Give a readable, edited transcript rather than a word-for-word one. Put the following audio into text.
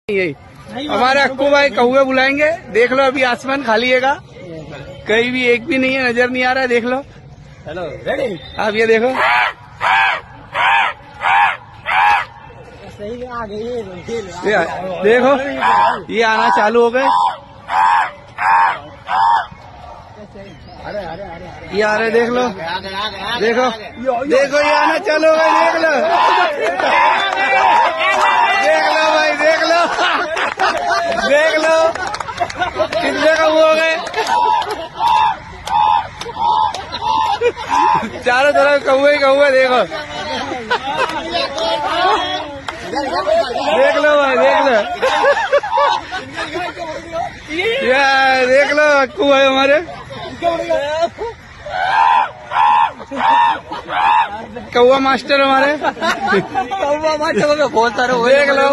यही हमारे अक्कू भाई कौवे बुलाएंगे। देख लो अभी आसमान खाली हैगा, कहीं भी एक भी नहीं है, नजर नहीं आ रहा है। देख लो। Hello ready. आप ये देखो, सही आ गई। देखो ये आना चालू हो गए। ये आ रहे, देख लो, देखो देखो ये आना चालू हो गए। देख लो, देख लो भाई, देख लो, देख लो कितने का वो हो गए। चारों तरफ कौवे ही कौवे। देखो देख लो भाई, देख लो, यार देख लो अक्कू भाई हमारे कौवा मास्टर हमारे। कौवा मास्टर बहुत सारे देख लो।